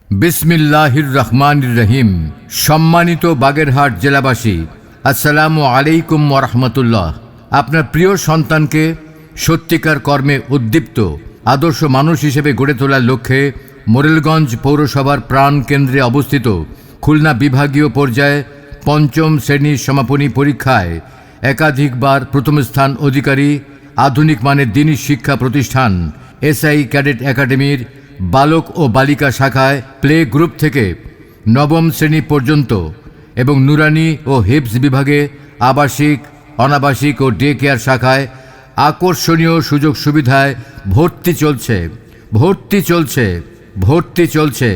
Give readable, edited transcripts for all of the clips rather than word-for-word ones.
বিসমিল্লাহির রহমানির রহিম। সম্মানিত বাগেরহাট জেলাবাসী, আসসালামু আলাইকুম ওয়া রাহমাতুল্লাহ। আপনার প্রিয় সন্তানকে সত্যিকার কর্মে উদ্দীপ্ত আদর্শ মানুষ হিসেবে গড়ে তোলার লক্ষ্যে মোরেলগঞ্জ পৌরসভার প্রাণকেন্দ্রে অবস্থিত খুলনা বিভাগীয় পর্যায়ে পঞ্চম শ্রেণীর সমাপনী পরীক্ষায় একাধিকবার প্রথম স্থান অধিকারী আধুনিক মানের দ্বীনি শিক্ষা প্রতিষ্ঠান এসআই ক্যাডেট একাডেমির বালক ও বালিকা শাখায় প্লে গ্রুপ থেকে নবম শ্রেণী পর্যন্ত এবং নুরানি ও হিপস বিভাগে আবাসিক, অনাবাসিক ও ডে কেয়ার শাখায় আকর্ষণীয় সুযোগ সুবিধায় ভর্তি চলছে।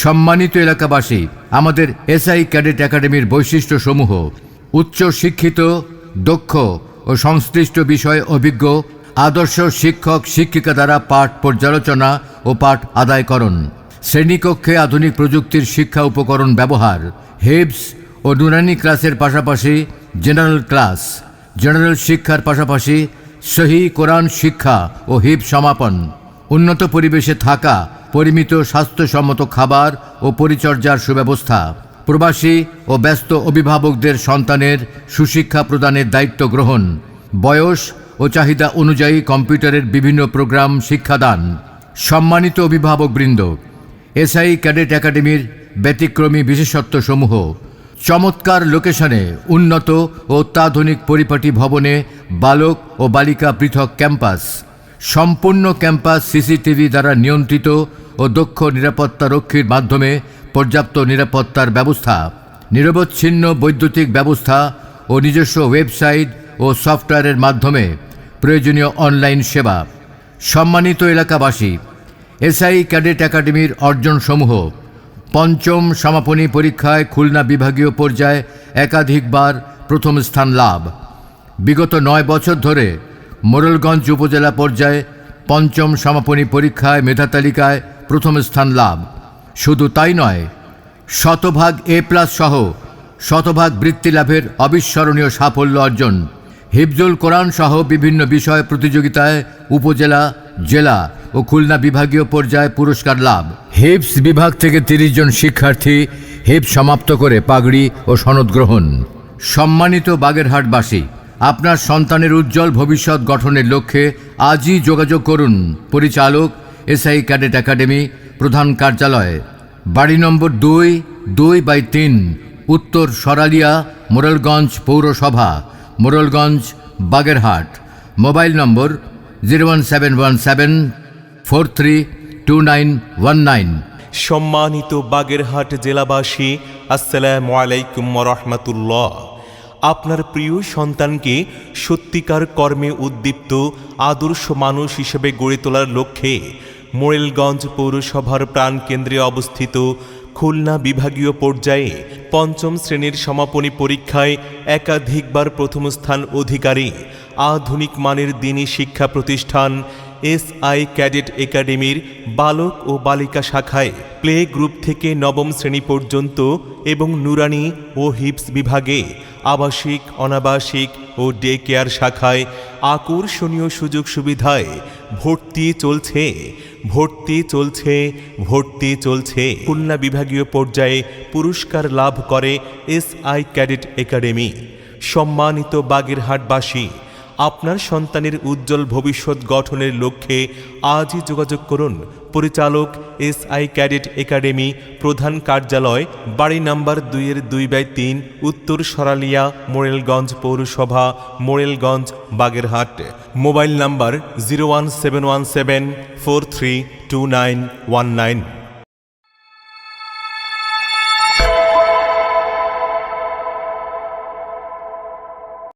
সম্মানিত এলাকাবাসী, আমাদের এসআই ক্যাডেট একাডেমির বৈশিষ্ট্যসমূহ: উচ্চ শিক্ষিত, দক্ষ ও সংশ্লিষ্ট বিষয়ে অভিজ্ঞ আদর্শ শিক্ষক শিক্ষিকা দ্বারা পাঠ পর্যালোচনা ও পাঠ আদায়করণ, শ্রেণীকক্ষে আধুনিক প্রযুক্তির শিক্ষা উপকরণ ব্যবহার, হিপস ও নুরানি ক্লাসের পাশাপাশি জেনারেল শিক্ষার পাশাপাশি সহি কোরআন শিক্ষা ও হিপস সমাপন, উন্নত পরিবেশে থাকা, পরিমিত স্বাস্থ্যসম্মত খাবার ও পরিচর্যার সুব্যবস্থা, প্রবাসী ও ব্যস্ত অভিভাবকদের সন্তানের সুশিক্ষা প্রদানের দায়িত্ব গ্রহণ, বয়স ও চাহিদা অনুযায়ী কম্পিউটারের বিভিন্ন প্রোগ্রাম শিক্ষাদান। সম্মানিত অভিভাবকবৃন্দ, এসআই ক্যাডেট একাডেমির ব্যতিক্রমী বিশেষত্বসমূহ: চমৎকার লোকেশনে উন্নত ও অত্যাধুনিক পরিপাটি ভবনে বালক ও বালিকা পৃথক ক্যাম্পাস, সম্পূর্ণ ক্যাম্পাস সিসিটিভি দ্বারা নিয়ন্ত্রিত ও দক্ষ নিরাপত্তা রক্ষীর মাধ্যমে পর্যাপ্ত নিরাপত্তার ব্যবস্থা, নিরবচ্ছিন্ন বৈদ্যুতিক ব্যবস্থা ও নিজস্ব ওয়েবসাইট ও সফটওয়্যারের মাধ্যমে প্রয়োজনীয় অনলাইন সেবা। সম্মানিত এলাকাবাসী, এসআই ক্যাডেট একাডেমির অর্জনসমূহ: পঞ্চম সমাপনী পরীক্ষায় খুলনা বিভাগীয় পর্যায়ে একাধিকবার প্রথম স্থান লাভ, বিগত 9 বছর ধরে মোরেলগঞ্জ উপজেলা পর্যায়ে পঞ্চম সমাপনী পরীক্ষায় মেধা তালিকায় প্রথম স্থান লাভ। শুধু তাই নয়, শতভাগ A+ সহ শতভাগ বৃত্তি লাভের অবিস্মরণীয় সাফল্য অর্জন, হিফজুল কোরআন সহ বিভিন্ন বিষয় প্রতিযোগিতায় উপজেলা, জেলা ও খুলনা বিভাগীয় পর্যায়ে পুরস্কার লাভ। হিপস বিভাগ থেকে 30 জন শিক্ষার্থী হিপস সমাপ্ত করে পাগড়ি ও সনদ গ্রহণ। সম্মানিত বাগেরহাটবাসী, আপনার সন্তানের উজ্জ্বল ভবিষ্যৎ গঠনের লক্ষ্যে আজই যোগাযোগ করুন। পরিচালক, এসআই ক্যাডেট একাডেমি, প্রধান কার্যালয়, বাড়ি নম্বর 2/3, উত্তর সরালিয়া, মোরেলগঞ্জ পৌরসভা, মোরেলগঞ্জ, বাগেরহাট। মোবাইল নম্বর 01717432919। সম্মানিত বাগেরহাট জেলাবাসী, আসসালামু আলাইকুম ওয়া রাহমাতুল্লাহ। আপনার প্রিয় সন্তানকে সত্যিকার কর্মে উদ্দীপ্ত আদর্শ মানুষ হিসেবে গড়ে তোলার লক্ষ্যে মোরেলগঞ্জ পৌরসভার প্রাণকেন্দ্রে অবস্থিত খুলনা বিভাগীয় পর্যায়ে পঞ্চম শ্রেণীর সমাপনী পরীক্ষায় একাধিকবার প্রথম স্থান অধিকারী আধুনিক মানের দ্বীনি শিক্ষা প্রতিষ্ঠান এসআই ক্যাডেট একাডেমির বালক ও বালিকা শাখায় প্লে গ্রুপ থেকে নবম শ্রেণী পর্যন্ত এবং নুরানি ও হিপস বিভাগে আবাসিক, অনাবাসিক ও ডে কেয়ার শাখায় আকর্ষণীয় সুযোগ সুবিধায় ভর্তি চলছে। খুলনা বিভাগীয় পর্যায়ে পুরস্কার লাভ করে এসআই ক্যাডেট একাডেমি। সম্মানিত বাগেরহাটবাসী, আপনার সন্তানের উজ্জ্বল ভবিষ্যৎ গঠনের লক্ষ্যে আজই যোগাযোগ করুন। পরিচালক, এসআই ক্যাডেট একাডেমি, প্রধান কার্যালয়, বাড়ি নাম্বার 2/3, উত্তর সরালিয়া, মোরেলগঞ্জ পৌরসভা, মোরেলগঞ্জ, বাগেরহাট। Mobile number 01717432919।